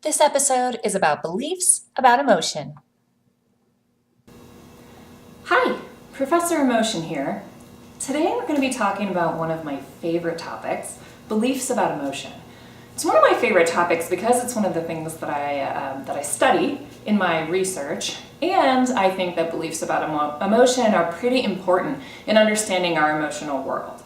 This episode is about beliefs about emotion. Hi, Professor Emotion here. Today we're going to be talking about one of my favorite topics, beliefs about emotion. It's one of my favorite topics because it's one of the things that I study in my research, and I think that beliefs about emotion are pretty important in understanding our emotional world.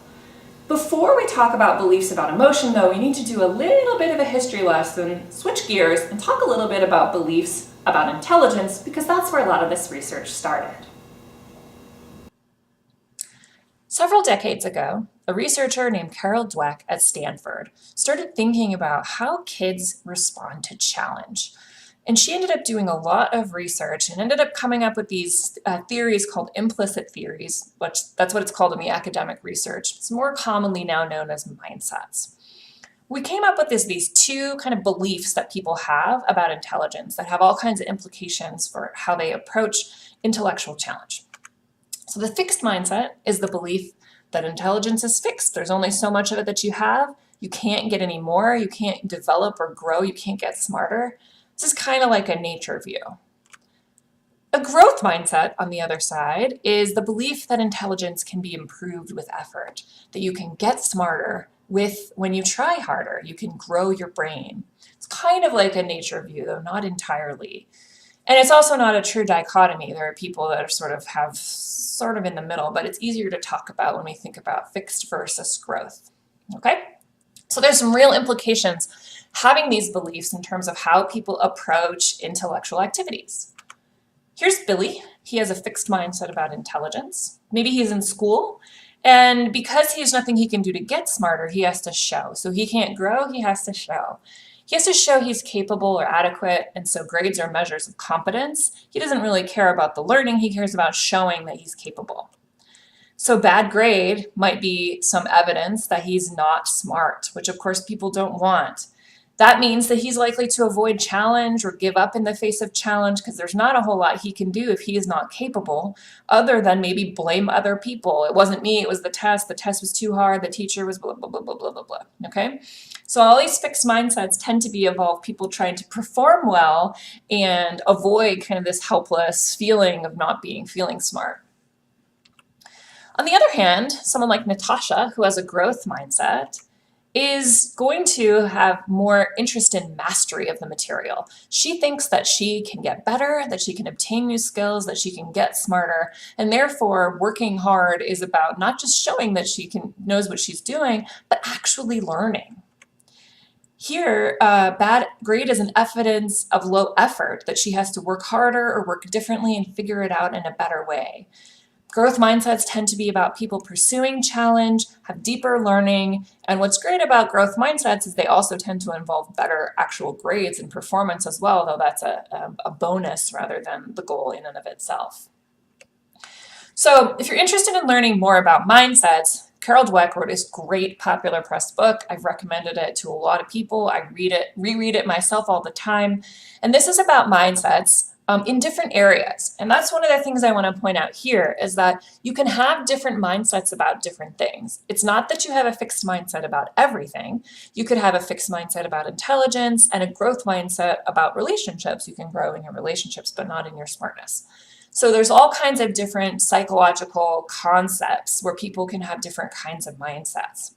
Before we talk about beliefs about emotion, though, we need to do a little bit of a history lesson, switch gears, and talk a little bit about beliefs about intelligence, because that's where a lot of this research started. Several decades ago, a researcher named Carol Dweck at Stanford started thinking about how kids respond to challenge. And she ended up doing a lot of research and ended up coming up with these theories called implicit theories, which that's what it's called in the academic research. It's more commonly now known as mindsets. We came up with these two kind of beliefs that people have about intelligence that have all kinds of implications for how they approach intellectual challenge. So the fixed mindset is the belief that intelligence is fixed. There's only so much of it that you have. You can't get any more. You can't develop or grow. You can't get smarter. This is kind of like a nature view. A growth mindset, on the other side, is the belief that intelligence can be improved with effort, that you can get smarter when you try harder. You can grow your brain. It's kind of like a nature view, though not entirely. And it's also not a true dichotomy. There are people that are sort of in the middle, but it's easier to talk about when we think about fixed versus growth. Okay? So there's some real implications having these beliefs in terms of how people approach intellectual activities. Here's Billy. He has a fixed mindset about intelligence. Maybe he's in school, and because he has nothing he can do to get smarter, he has to show. So he can't grow, he has to show. He has to show he's capable or adequate, and so grades are measures of competence. He doesn't really care about the learning, he cares about showing that he's capable. So bad grade might be some evidence that he's not smart, which of course people don't want. That means that he's likely to avoid challenge or give up in the face of challenge because there's not a whole lot he can do if he is not capable, other than maybe blame other people. It wasn't me, it was the test was too hard, the teacher was blah, blah, blah, blah, blah, blah, blah, okay? So all these fixed mindsets tend to be evolved people trying to perform well and avoid kind of this helpless feeling of not feeling smart. On the other hand, someone like Natasha, who has a growth mindset, is going to have more interest in mastery of the material. She thinks that she can get better, that she can obtain new skills, that she can get smarter, and therefore working hard is about not just showing that she knows what she's doing, but actually learning. Here, bad grade is an evidence of low effort, that she has to work harder or work differently and figure it out in a better way. Growth mindsets tend to be about people pursuing challenge, have deeper learning, and what's great about growth mindsets is they also tend to involve better actual grades and performance as well, though that's a bonus rather than the goal in and of itself. So if you're interested in learning more about mindsets, Carol Dweck wrote this great popular press book. I've recommended it to a lot of people. I reread it myself all the time. And this is about mindsets in different areas. And that's one of the things I want to point out here is that you can have different mindsets about different things. It's not that you have a fixed mindset about everything. You could have a fixed mindset about intelligence and a growth mindset about relationships. You can grow in your relationships, but not in your smartness. So there's all kinds of different psychological concepts where people can have different kinds of mindsets.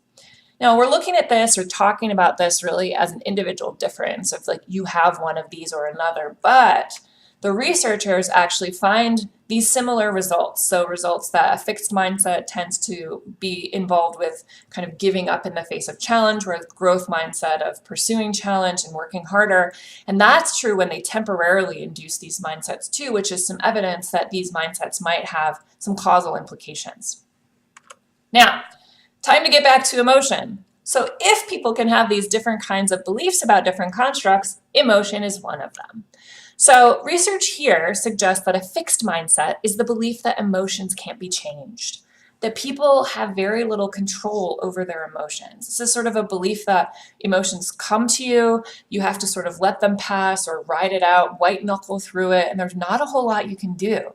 Now, we're looking at this or talking about this really as an individual difference of like you have one of these or another, but the researchers actually find these similar results. So results that a fixed mindset tends to be involved with kind of giving up in the face of challenge, whereas growth mindset of pursuing challenge and working harder. And that's true when they temporarily induce these mindsets too, which is some evidence that these mindsets might have some causal implications. Now, time to get back to emotion. So if people can have these different kinds of beliefs about different constructs, emotion is one of them. So research here suggests that a fixed mindset is the belief that emotions can't be changed, that people have very little control over their emotions. This is sort of a belief that emotions come to you, you have to sort of let them pass or ride it out, white knuckle through it, and there's not a whole lot you can do.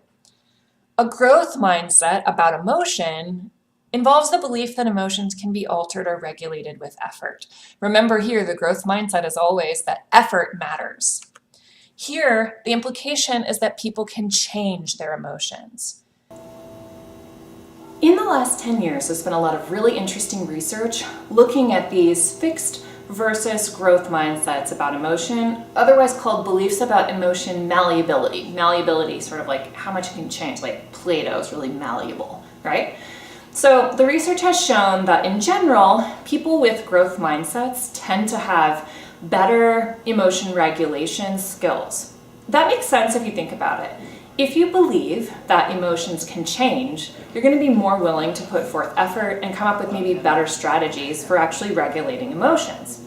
A growth mindset about emotion involves the belief that emotions can be altered or regulated with effort. Remember here, the growth mindset is always that effort matters. Here, the implication is that people can change their emotions. In the last 10 years, there's been a lot of really interesting research looking at these fixed versus growth mindsets about emotion, otherwise called beliefs about emotion malleability. Malleability, sort of like how much it can change, like Play-Doh is really malleable, right? So the research has shown that in general, people with growth mindsets tend to have better emotion regulation skills. That makes sense if you think about it. If you believe that emotions can change, you're going to be more willing to put forth effort and come up with maybe better strategies for actually regulating emotions.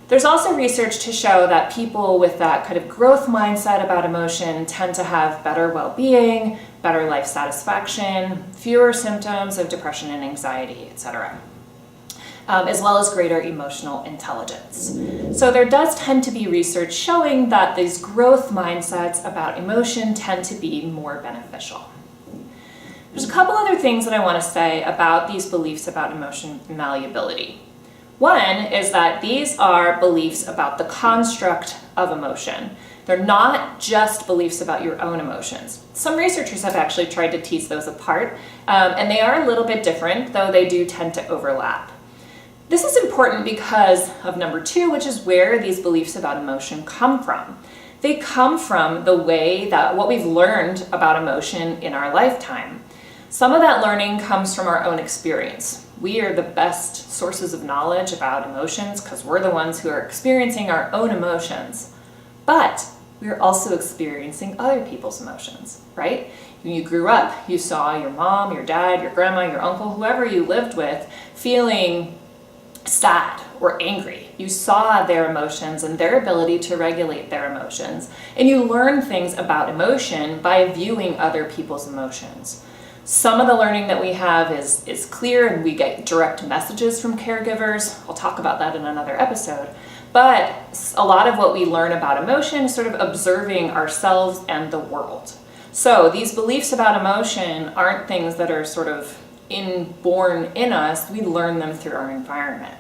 There's also research to show that people with that kind of growth mindset about emotion tend to have better well-being, better life satisfaction, fewer symptoms of depression and anxiety, etc. As well as greater emotional intelligence. So there does tend to be research showing that these growth mindsets about emotion tend to be more beneficial. There's a couple other things that I want to say about these beliefs about emotion malleability. One is that these are beliefs about the construct of emotion. They're not just beliefs about your own emotions. Some researchers have actually tried to tease those apart, and they are a little bit different, though they do tend to overlap. This is important because of number 2, which is where these beliefs about emotion come from. They come from the way that what we've learned about emotion in our lifetime. Some of that learning comes from our own experience. We are the best sources of knowledge about emotions because we're the ones who are experiencing our own emotions. But we're also experiencing other people's emotions, right? When you grew up, you saw your mom, your dad, your grandma, your uncle, whoever you lived with, feeling sad or angry. You saw their emotions and their ability to regulate their emotions, and you learn things about emotion by viewing other people's emotions. Some of the learning that we have is clear, and we get direct messages from caregivers. I'll talk about that in another episode. But a lot of what we learn about emotion is sort of observing ourselves and the world. So these beliefs about emotion aren't things that are sort of inborn in us. We learn them through our environment.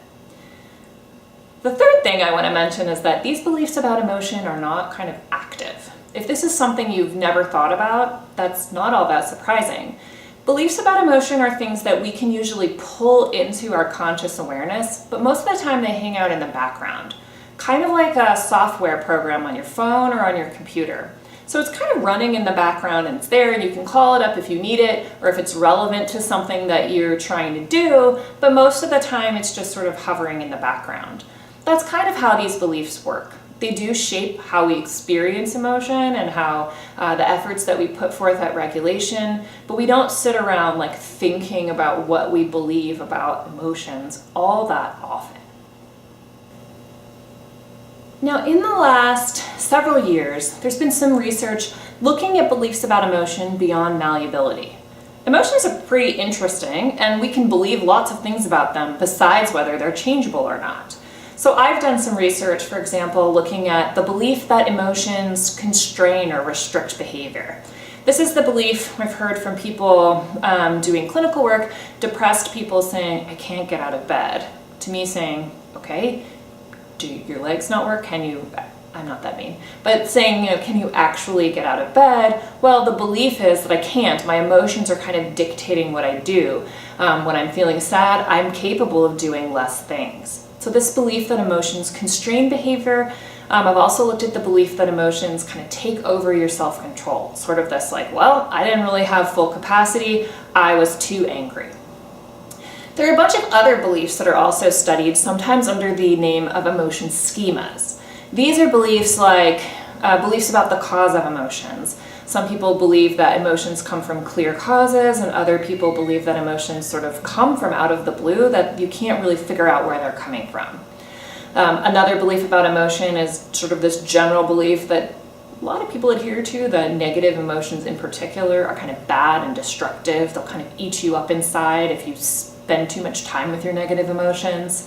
The third thing I want to mention is that these beliefs about emotion are not kind of active. If this is something you've never thought about, that's not all that surprising. Beliefs about emotion are things that we can usually pull into our conscious awareness, but most of the time they hang out in the background, kind of like a software program on your phone or on your computer. So it's kind of running in the background and it's there and you can call it up if you need it or if it's relevant to something that you're trying to do, but most of the time it's just sort of hovering in the background. That's kind of how these beliefs work. They do shape how we experience emotion and how the efforts that we put forth at regulation, but we don't sit around like thinking about what we believe about emotions all that often. Now, in the last several years, there's been some research looking at beliefs about emotion beyond malleability. Emotions are pretty interesting, and we can believe lots of things about them besides whether they're changeable or not. So I've done some research, for example, looking at the belief that emotions constrain or restrict behavior. This is the belief I've heard from people doing clinical work, depressed people saying, I can't get out of bed. To me saying, okay, do your legs not work? Can you, I'm not that mean, but saying, can you actually get out of bed? Well, the belief is that I can't. My emotions are kind of dictating what I do. When I'm feeling sad, I'm capable of doing less things. So this belief that emotions constrain behavior, I've also looked at the belief that emotions kind of take over your self-control. Sort of this like, well, I didn't really have full capacity, I was too angry. There are a bunch of other beliefs that are also studied, sometimes under the name of emotion schemas. These are beliefs like beliefs about the cause of emotions. Some people believe that emotions come from clear causes, and other people believe that emotions sort of come from out of the blue, that you can't really figure out where they're coming from. Another belief about emotion is sort of this general belief that a lot of people adhere to, the negative emotions in particular are kind of bad and destructive. They'll kind of eat you up inside if you spend too much time with your negative emotions.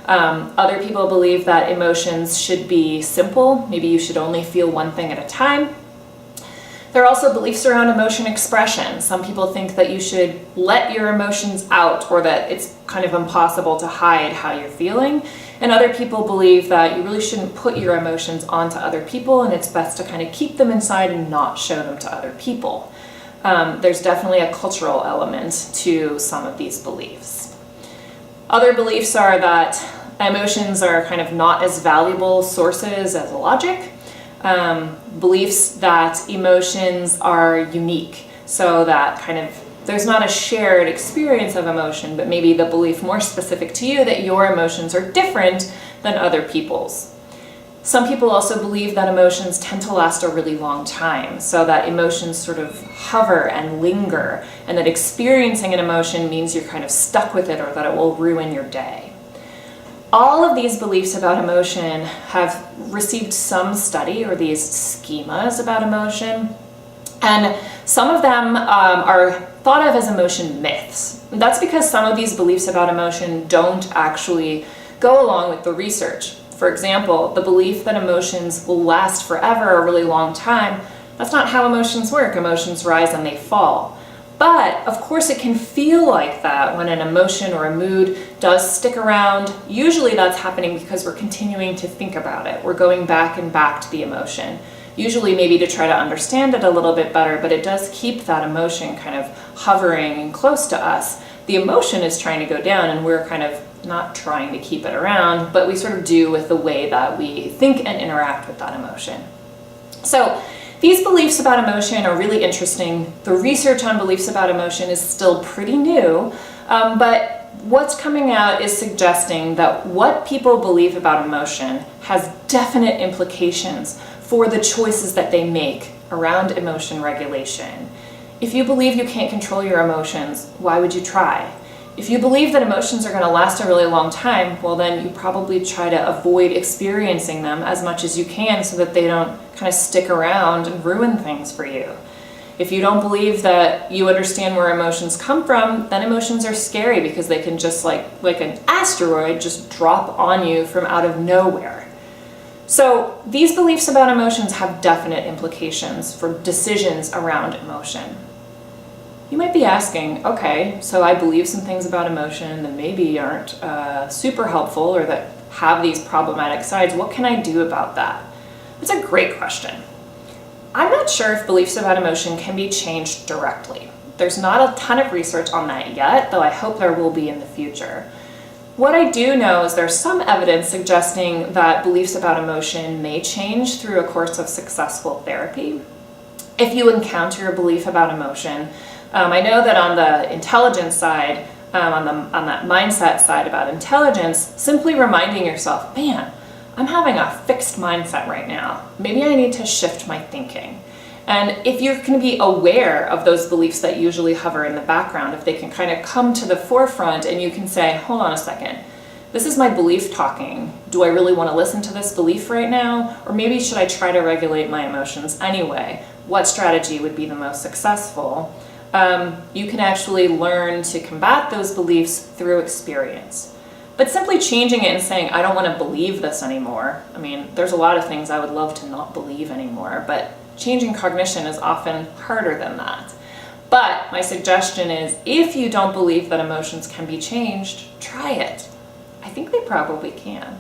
Other people believe that emotions should be simple. Maybe you should only feel one thing at a time. There are also beliefs around emotion expression. Some people think that you should let your emotions out, or that it's kind of impossible to hide how you're feeling. And other people believe that you really shouldn't put your emotions onto other people, and it's best to kind of keep them inside and not show them to other people. There's definitely a cultural element to some of these beliefs. Other beliefs are that emotions are kind of not as valuable sources as logic. Beliefs that emotions are unique, so that kind of there's not a shared experience of emotion, but maybe the belief more specific to you that your emotions are different than other people's. Some people also believe that emotions tend to last a really long time, so that emotions sort of hover and linger, and that experiencing an emotion means you're kind of stuck with it, or that it will ruin your day. All of these beliefs about emotion have received some study, or these schemas about emotion, and some of them are thought of as emotion myths. That's because some of these beliefs about emotion don't actually go along with the research. For example, the belief that emotions will last forever, a really long time, that's not how emotions work. Emotions rise and they fall. But of course it can feel like that when an emotion or a mood does stick around. Usually that's happening because we're continuing to think about it. We're going back and back to the emotion. Usually maybe to try to understand it a little bit better, but it does keep that emotion kind of hovering and close to us. The emotion is trying to go down, and we're kind of not trying to keep it around, but we sort of do with the way that we think and interact with that emotion. So these beliefs about emotion are really interesting. The research on beliefs about emotion is still pretty new, but what's coming out is suggesting that what people believe about emotion has definite implications for the choices that they make around emotion regulation. If you believe you can't control your emotions, why would you try? If you believe that emotions are going to last a really long time, well then you probably try to avoid experiencing them as much as you can so that they don't kind of stick around and ruin things for you. If you don't believe that you understand where emotions come from, then emotions are scary because they can just like an asteroid just drop on you from out of nowhere. So these beliefs about emotions have definite implications for decisions around emotion. You might be asking, okay, so I believe some things about emotion that maybe aren't super helpful, or that have these problematic sides. What can I do about that? That's a great question. I'm not sure if beliefs about emotion can be changed directly. There's not a ton of research on that yet, though I hope there will be in the future. What I do know is there's some evidence suggesting that beliefs about emotion may change through a course of successful therapy. If you encounter a belief about emotion, I know that on the intelligence side, on that mindset side about intelligence, simply reminding yourself, man, I'm having a fixed mindset right now. Maybe I need to shift my thinking. And if you're going to be aware of those beliefs that usually hover in the background, if they can kind of come to the forefront and you can say, hold on a second, this is my belief talking. Do I really want to listen to this belief right now? Or maybe should I try to regulate my emotions anyway? What strategy would be the most successful? You can actually learn to combat those beliefs through experience. But simply changing it and saying, I don't want to believe this anymore. I mean, there's a lot of things I would love to not believe anymore, but changing cognition is often harder than that. But my suggestion is, if you don't believe that emotions can be changed, try it. I think they probably can.